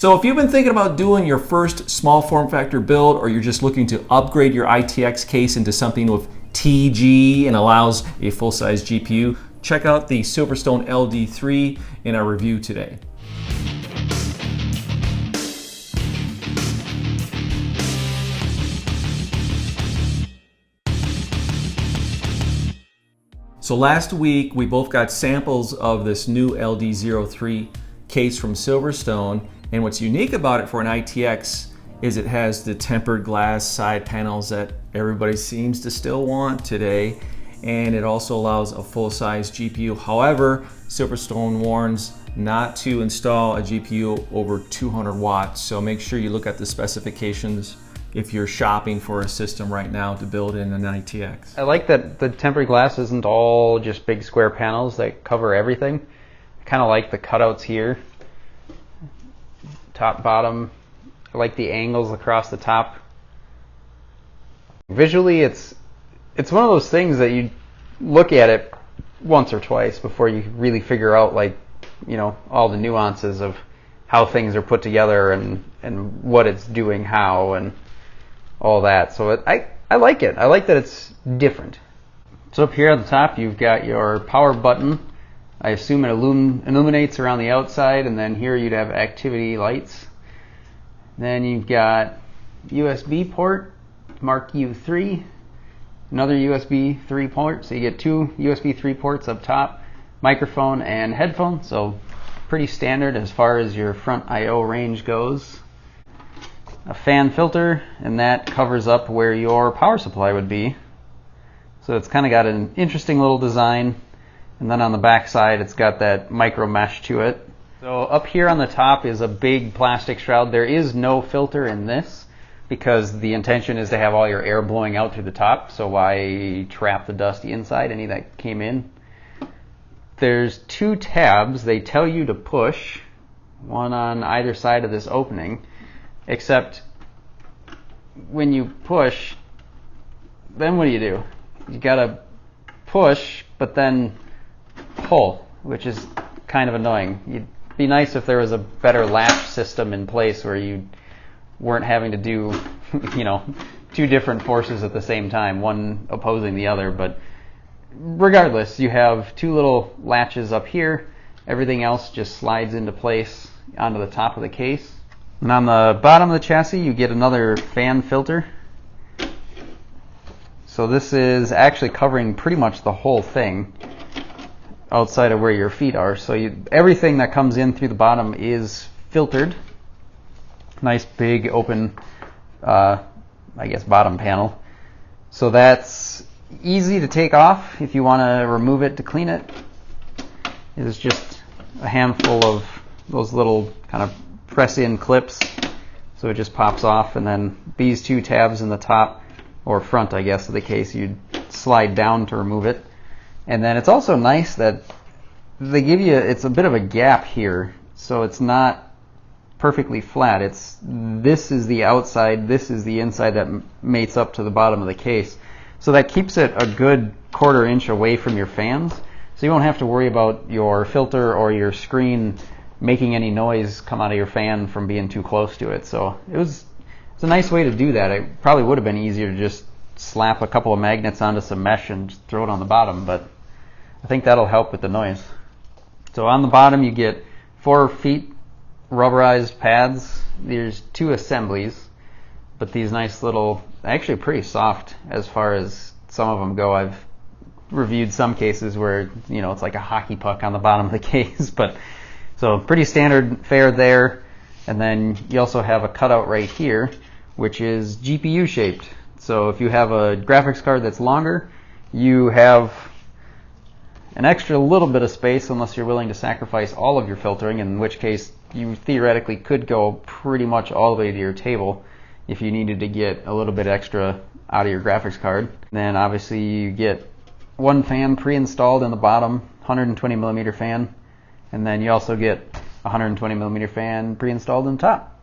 So if you've been thinking about doing your first small form factor build, or you're just looking to upgrade your ITX case into something with TG and allows a full-size GPU, check out the Silverstone LD03 in our review today. So last week we both got samples of this new LD03 case from Silverstone, and what's unique about it for an ITX is it has the tempered glass side panels that everybody seems to still want today, and it also allows a full-size GPU. However, Silverstone warns not to install a GPU over 200 watts, so make sure you look at the specifications if you're shopping for a system right now to build in an ITX. I like that the tempered glass isn't all just big square panels that cover everything. I kind of like the cutouts here, top, bottom. I like the angles across the top. Visually, it's one of those things that you look at it once or twice before you really figure out, like, you know, all the nuances of how things are put together and what it's doing how and all that. So I like it. I like that it's different. So up here at the top you've got your power button. I assume it illuminates around the outside, and then here you'd have activity lights. Then you've got USB port, Mark U3, another USB 3 port, so you get two USB 3 ports up top, microphone and headphone, so pretty standard as far as your front I/O range goes. A fan filter, and that covers up where your power supply would be. So it's kind of got an interesting little design. And then on the back side, it's got that micro mesh to it. So up here on the top is a big plastic shroud. There is no filter in this because the intention is to have all your air blowing out through the top. So why trap the dusty inside, any that came in? There's two tabs they tell you to push, one on either side of this opening. Except when you push, then what do? You gotta push, but then pull, which is kind of annoying. It'd be nice if there was a better latch system in place where you weren't having to do, you know, two different forces at the same time, one opposing the other. But regardless, you have two little latches up here. Everything else just slides into place onto the top of the case. And on the bottom of the chassis, you get another fan filter. So this is actually covering pretty much the whole thing outside of where your feet are. So everything that comes in through the bottom is filtered. Nice big open, I guess, bottom panel. So that's easy to take off if you want to remove it to clean it. It's just a handful of those little kind of press-in clips, so it just pops off, and then these two tabs in the top, or front I guess of the case, you'd slide down to remove it. And then it's also nice that they give you, it's a bit of a gap here, so it's not perfectly flat. This is the outside, this is the inside that mates up to the bottom of the case. So that keeps it a good 1/4 inch away from your fans, so you won't have to worry about your filter or your screen making any noise come out of your fan from being too close to it. So it's a nice way to do that. It probably would have been easier to just slap a couple of magnets onto some mesh and just throw it on the bottom, but I think that'll help with the noise. So on the bottom you get 4 feet rubberized pads. There's 2 assemblies, but these nice little, actually pretty soft as far as some of them go. I've reviewed some cases where, you know, it's like a hockey puck on the bottom of the case, but so pretty standard fare there. And then you also have a cutout right here, which is GPU shaped. So if you have a graphics card that's longer, you have an extra little bit of space, unless you're willing to sacrifice all of your filtering, in which case you theoretically could go pretty much all the way to your table if you needed to get a little bit extra out of your graphics card. Then obviously you get one fan pre-installed in the bottom, 120 millimeter fan. And then you also get a 120 millimeter fan pre-installed in the top.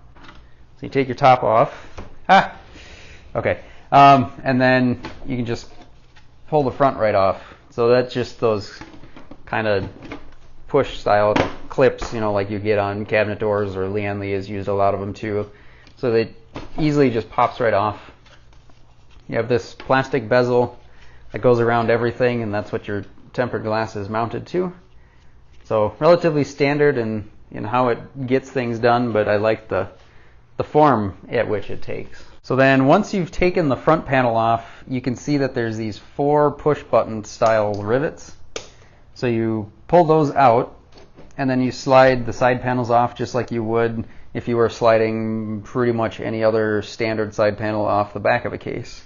So you take your top off. Okay. And then you can just pull the front right off. So that's just those kind of push style clips, you know, like you get on cabinet doors, or Lian Li has used a lot of them too. So they easily just pops right off. You have this plastic bezel that goes around everything, and that's what your tempered glass is mounted to. So relatively standard in how it gets things done, but I like the form at which it takes. So then once you've taken the front panel off, you can see that there's these 4 push button style rivets. So you pull those out, and then you slide the side panels off just like you would if you were sliding pretty much any other standard side panel off the back of a case.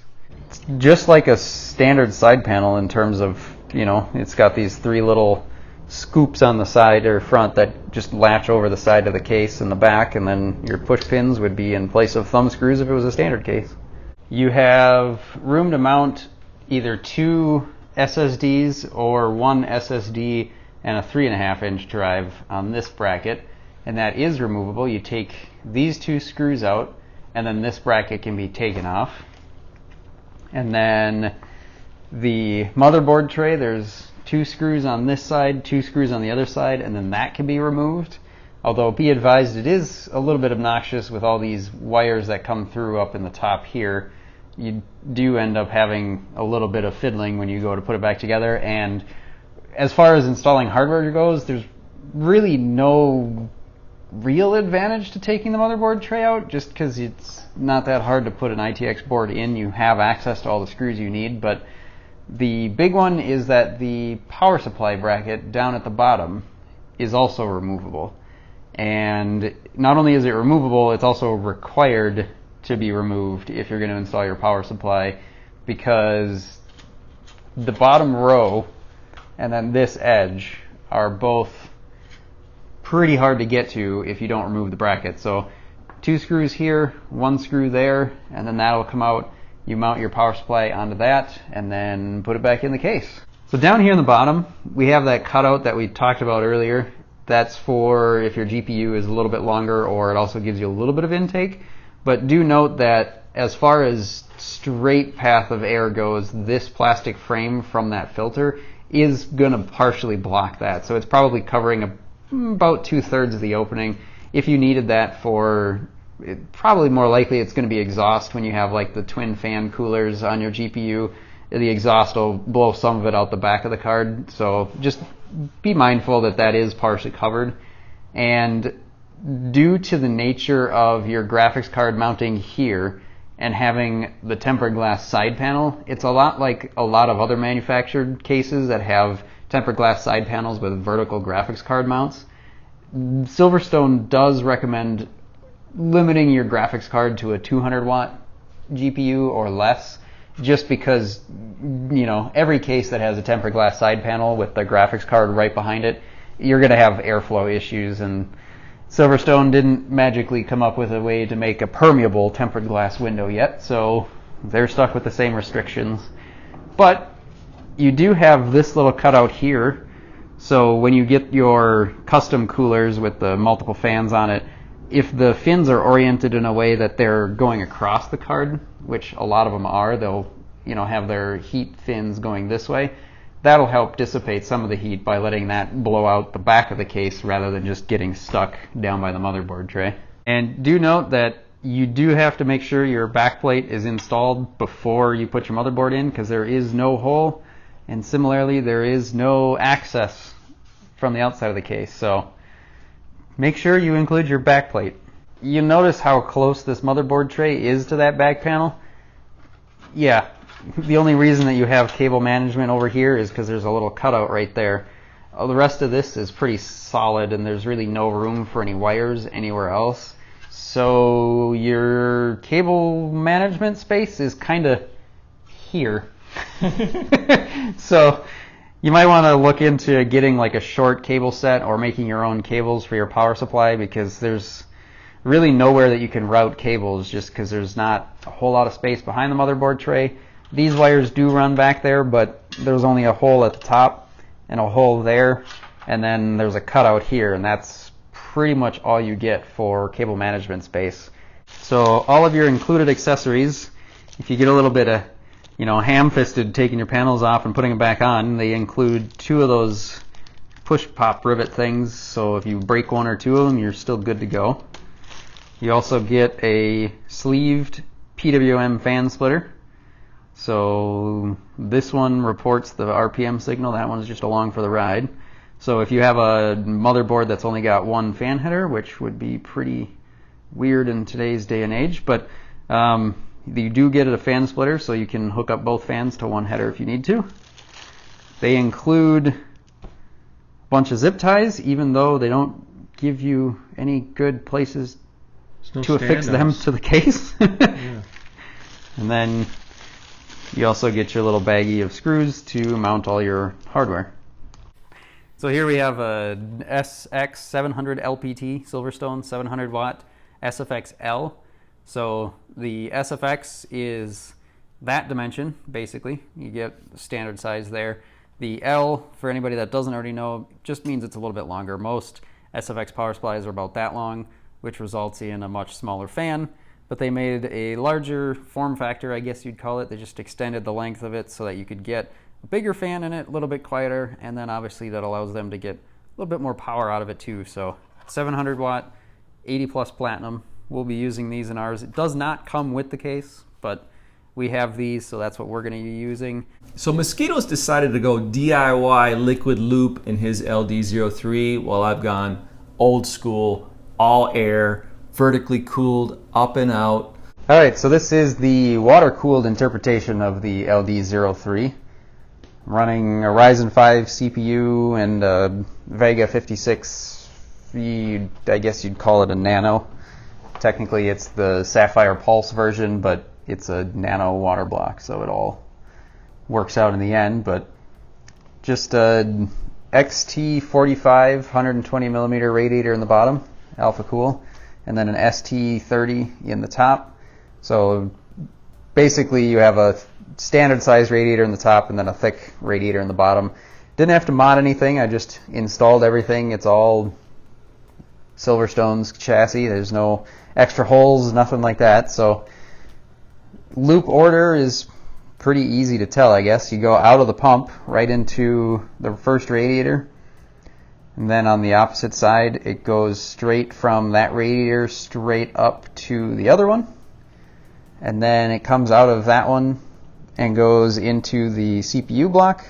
It's just like a standard side panel in terms of, you know, it's got these 3 little scoops on the side or front that just latch over the side of the case in the back, and then your push pins would be in place of thumb screws if it was a standard case. You have room to mount either 2 SSDs or 1 SSD and a 3.5-inch drive on this bracket, and that is removable. You take these 2 screws out, and then this bracket can be taken off. And then the motherboard tray, there's 2 screws on this side, 2 screws on the other side, and then that can be removed. Although be advised, it is a little bit obnoxious with all these wires that come through up in the top here. You do end up having a little bit of fiddling when you go to put it back together. And as far as installing hardware goes, there's really no real advantage to taking the motherboard tray out, just because it's not that hard to put an ITX board in. You have access to all the screws you need, but the big one is that the power supply bracket down at the bottom is also removable. And not only is it removable, it's also required to be removed if you're going to install your power supply, because the bottom row and then this edge are both pretty hard to get to if you don't remove the bracket. So 2 screws here, 1 screw there, and then that'll come out. You mount your power supply onto that and then put it back in the case. So down here in the bottom, we have that cutout that we talked about earlier. That's for if your GPU is a little bit longer, or it also gives you a little bit of intake. But do note that as far as straight path of air goes, this plastic frame from that filter is going to partially block that. So it's probably covering about 2/3 of the opening. If you needed that for, probably more likely it's going to be exhaust when you have like the twin fan coolers on your GPU. The exhaust will blow some of it out the back of the card. So just be mindful that that is partially covered. And due to the nature of your graphics card mounting here and having the tempered glass side panel, it's a lot like a lot of other manufactured cases that have tempered glass side panels with vertical graphics card mounts. Silverstone does recommend limiting your graphics card to a 200 watt GPU or less, just because, you know, every case that has a tempered glass side panel with the graphics card right behind it, you're going to have airflow issues, and Silverstone didn't magically come up with a way to make a permeable tempered glass window yet, so they're stuck with the same restrictions. But you do have this little cutout here, so when you get your custom coolers with the multiple fans on it, if the fins are oriented in a way that they're going across the card, which a lot of them are, they'll, you know, have their heat fins going this way. That'll help dissipate some of the heat by letting that blow out the back of the case rather than just getting stuck down by the motherboard tray. And do note that you do have to make sure your backplate is installed before you put your motherboard in, because there is no hole, and similarly there is no access from the outside of the case. So make sure you include your backplate. You notice how close this motherboard tray is to that back panel? Yeah, the only reason that you have cable management over here is because there's a little cutout right there. The rest of this is pretty solid, and there's really no room for any wires anywhere else. So your cable management space is kind of here. So you might want to look into getting like a short cable set or making your own cables for your power supply, because there's really nowhere that you can route cables just because there's not a whole lot of space behind the motherboard tray. These wires do run back there, but there's only a hole at the top and a hole there, and then there's a cutout here, and that's pretty much all you get for cable management space. So all of your included accessories, if you get a little bit of, you know, ham-fisted taking your panels off and putting them back on, they include 2 of those push pop rivet things, so if you break one or two of them, you're still good to go. You also get a sleeved PWM fan splitter. So this one reports the RPM signal, that one's just along for the ride. So if you have a motherboard that's only got one fan header, which would be pretty weird in today's day and age, but you do get a fan splitter, so you can hook up both fans to one header if you need to. They include a bunch of zip ties, even though they don't give you any good places to affix them to the case. Yeah. And then you also get your little baggie of screws to mount all your hardware. So here we have a SX800-LTI Silverstone 700 watt SFX-L. So the SFX is that dimension, basically. You get standard size there. The L, for anybody that doesn't already know, just means it's a little bit longer. Most SFX power supplies are about that long, which results in a much smaller fan. But they made a larger form factor, I guess you'd call it. They just extended the length of it so that you could get a bigger fan in it, a little bit quieter, and then obviously that allows them to get a little bit more power out of it too. So 700 watt, 80 plus platinum. We'll be using these in ours. It does not come with the case, but we have these, so that's what we're going to be using. So Mosquito's decided to go DIY liquid loop in his LD03, while I've gone old school, all air, vertically cooled, up and out. All right, so this is the water-cooled interpretation of the LD03. I'm running a Ryzen 5 CPU and a Vega 56, I guess you'd call it a Nano. Technically it's the Sapphire Pulse version, but it's a Nano water block, so it all works out in the end. But just a XT45 120 millimeter radiator in the bottom, Alpha Cool, and then an ST30 in the top. So basically you have a standard size radiator in the top and then a thick radiator in the bottom. Didn't have to mod anything, I just installed everything. It's all Silverstone's chassis. There's no extra holes, nothing like that. So loop order is pretty easy to tell, I guess. You go out of the pump right into the first radiator, and then on the opposite side it goes straight from that radiator straight up to the other one, and then it comes out of that one and goes into the CPU block,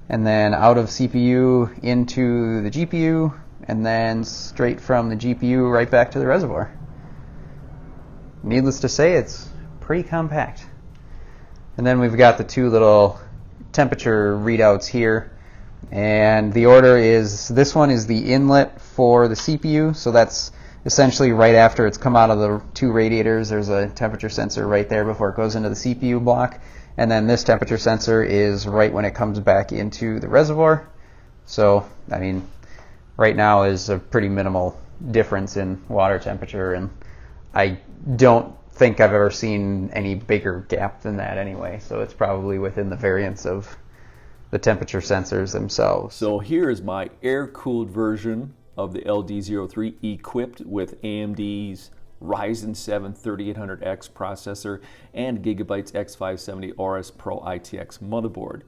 and then out of CPU into the GPU, and then straight from the GPU right back to the reservoir. Needless to say, it's pretty compact. And then we've got the two little temperature readouts here, and the order is, this one is the inlet for the CPU, so that's essentially right after it's come out of the two radiators. There's a temperature sensor right there before it goes into the CPU block, and then this temperature sensor is right when it comes back into the reservoir. So I mean, right now is a pretty minimal difference in water temperature, and I don't think I've ever seen any bigger gap than that anyway, so it's probably within the variance of the temperature sensors themselves. So here is my air-cooled version of the LD03 equipped with AMD's Ryzen 7 3800X processor and Gigabyte's X570 Aorus Pro ITX motherboard.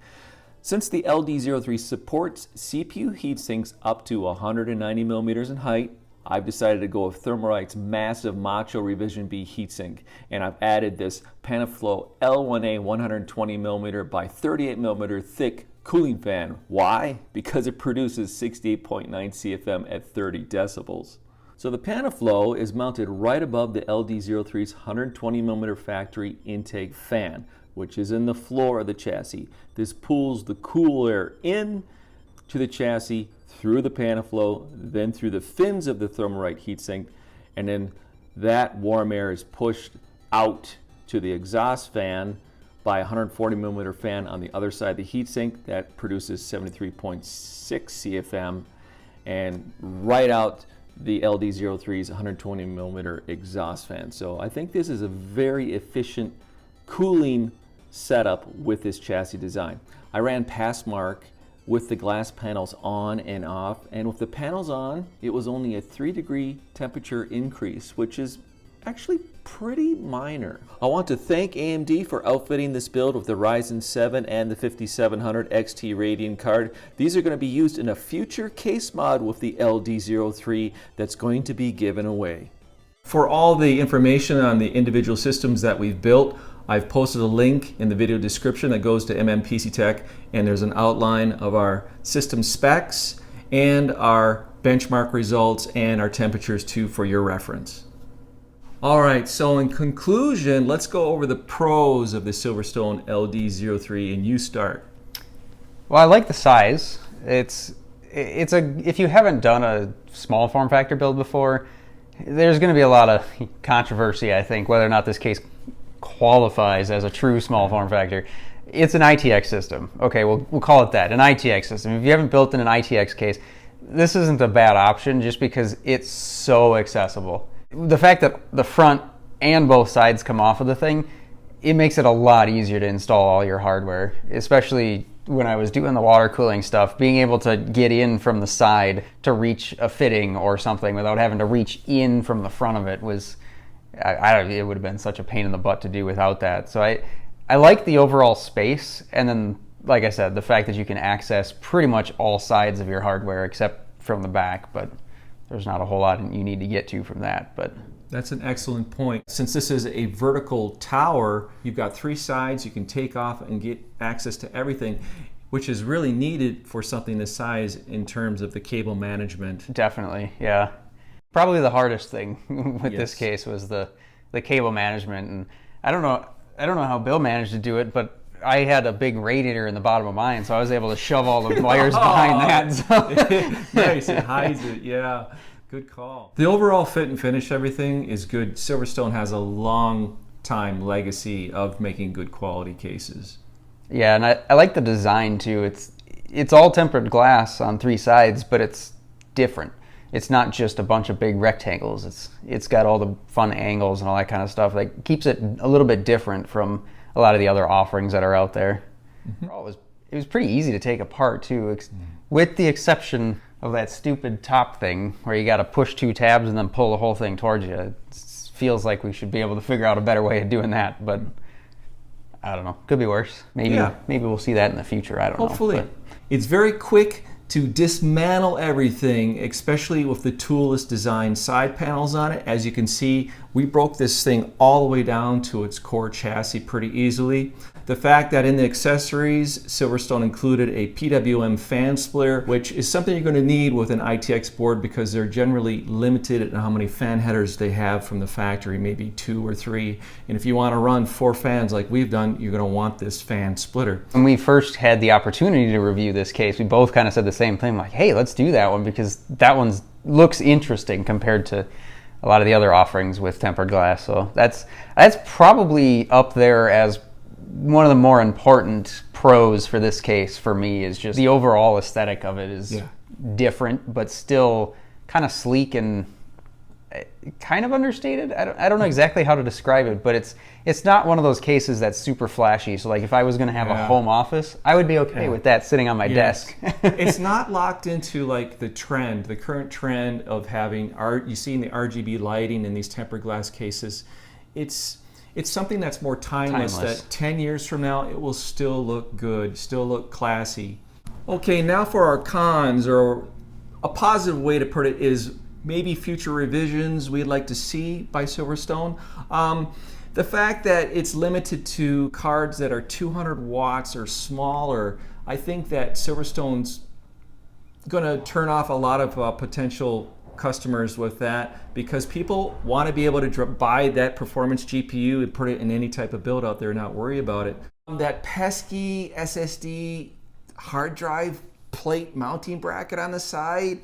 Since the LD03 supports CPU heatsinks up to 190 millimeters in height, I've decided to go with Thermalright's massive Macho Revision B heatsink, and I've added this Panaflow L1A 120 millimeter by 38 millimeter thick cooling fan. Why? Because it produces 68.9 CFM at 30 decibels. So the Panaflow is mounted right above the LD03's 120 millimeter factory intake fan, which is in the floor of the chassis. This pulls the cool air in to the chassis through the Panaflow, then through the fins of the Thermalright heatsink, and then that warm air is pushed out to the exhaust fan by a 140 millimeter fan on the other side of the heatsink that produces 73.6 CFM, and right out the LD03's 120 millimeter exhaust fan. So I think this is a very efficient cooling setup with this chassis design. I ran Passmark with the glass panels on and off, and with the panels on, it was only a 3-degree temperature increase, which is actually pretty minor. I want to thank AMD for outfitting this build with the Ryzen 7 and the 5700 XT Radeon card. These are going to be used in a future case mod with the LD03 that's going to be given away. For all the information on the individual systems that we've built, I've posted a link in the video description that goes to Mnpctech, and there's an outline of our system specs and our benchmark results and our temperatures too for your reference. All right, so in conclusion, let's go over the pros of the Silverstone LD03, and you start. Well, I like the size. If you haven't done a small form factor build before, there's going to be a lot of controversy, I think, whether or not this case qualifies as a true small form factor. It's an ITX system. Okay, we'll call it that, an ITX system. If you haven't built in an ITX case, this isn't a bad option just because it's so accessible. The fact that the front and both sides come off of the thing, it makes it a lot easier to install all your hardware, especially when I was doing the water cooling stuff. Being able to get in from the side to reach a fitting or something without having to reach in from the front of it was, it would have been such a pain in the butt to do without that. So I like the overall space, and then, like I said, the fact that you can access pretty much all sides of your hardware except from the back, but there's not a whole lot you need to get to from that. But that's an excellent point. Since this is a vertical tower, you've got 3 sides you can take off and get access to everything, which is really needed for something this size in terms of the cable management. Definitely, yeah. Probably the hardest thing with this case was the cable management, and I don't know how Bill managed to do it, but I had a big radiator in the bottom of mine, so I was able to shove all the wires behind that. So. Nice, it hides it, yeah. Good call. The overall fit and finish, everything is good. Silverstone has a long time legacy of making good quality cases. Yeah, and I like the design too. It's all tempered glass on 3 sides, but it's different. It's not just a bunch of big rectangles. It's got all the fun angles and all that kind of stuff that keeps it a little bit different from a lot of the other offerings that are out there. Mm-hmm. It was pretty easy to take apart too, with the exception of that stupid top thing where you got to push 2 tabs and then pull the whole thing towards you. It feels like we should be able to figure out a better way of doing that, but I don't know. Could be worse. Maybe we'll see that in the future. I don't know. Hopefully. It's very quick to dismantle everything, especially with the toolless design side panels on it. As you can see, we broke this thing all the way down to its core chassis pretty easily. The fact that in the accessories, Silverstone included a PWM fan splitter, which is something you're going to need with an ITX board because they're generally limited in how many fan headers they have from the factory, maybe 2 or 3. And if you want to run 4 fans like we've done, you're going to want this fan splitter. When we first had the opportunity to review this case, we both kind of said the same thing, like, hey, let's do that one because that one looks interesting compared to a lot of the other offerings with tempered glass. So that's probably up there as one of the more important pros for this case for me. Is just the overall aesthetic of it is different, but still kind of sleek and kind of understated. I don't know exactly how to describe it, but it's not one of those cases that's super flashy. So like if I was going to have a home office, I would be okay with that sitting on my desk. It's not locked into like the current trend of having you seen the RGB lighting in these tempered glass cases. It's something that's more timeless, that 10 years from now it will still look good, still look classy. Okay, now for our cons, or a positive way to put it is maybe future revisions we'd like to see by Silverstone. The fact that it's limited to cards that are 200 watts or smaller, I think that Silverstone's going to turn off a lot of potential customers with that, because people want to be able to buy that performance GPU and put it in any type of build out there and not worry about it. That pesky SSD hard drive plate mounting bracket on the side,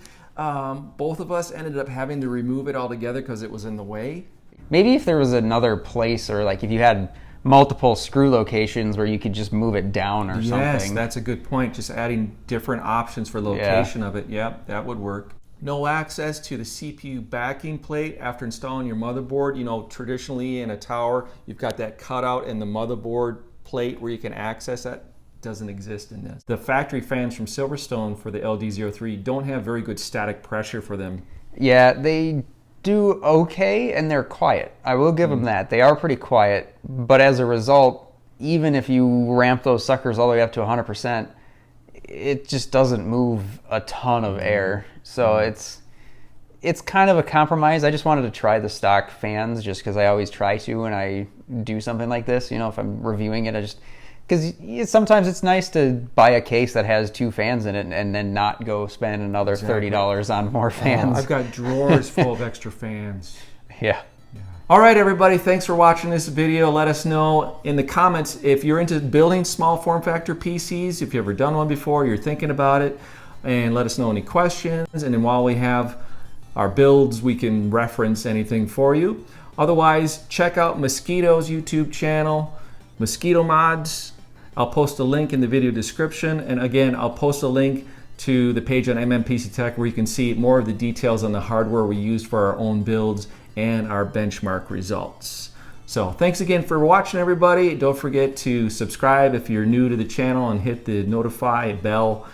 both of us ended up having to remove it altogether because it was in the way. Maybe if there was another place, or like if you had multiple screw locations where you could just move it down or something. Yes, that's a good point. Just adding different options for location of it. Yep, that would work. No access to the CPU backing plate after installing your motherboard. You know, traditionally in a tower, you've got that cutout in the motherboard plate where you can access that. Doesn't exist in this. The factory fans from Silverstone for the LD03 don't have very good static pressure for them. Yeah, they do okay, and they're quiet. I will give them that. They are pretty quiet, but as a result, even if you ramp those suckers all the way up to 100%, it just doesn't move a ton of air. So it's kind of a compromise. I just wanted to try the stock fans just because I always try to when I do something like this. You know, if I'm reviewing it, I just, because sometimes it's nice to buy a case that has 2 fans in it and then not go spend another $30 on more fans. I've got drawers full of extra fans. Yeah. All right, everybody, thanks for watching this video. Let us know in the comments if you're into building small form factor PCs, if you've ever done one before, you're thinking about it, and let us know any questions. And then while we have our builds, we can reference anything for you. Otherwise, check out Mosquito's YouTube channel, Mosquito Mods. I'll post a link in the video description. And again, I'll post a link to the page on Mnpctech where you can see more of the details on the hardware we used for our own builds and our benchmark results. So thanks again for watching, everybody. Don't forget to subscribe if you're new to the channel and hit the notify bell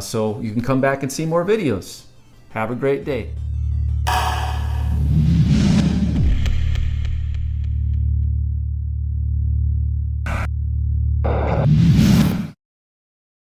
so you can come back and see more videos. Have a great day.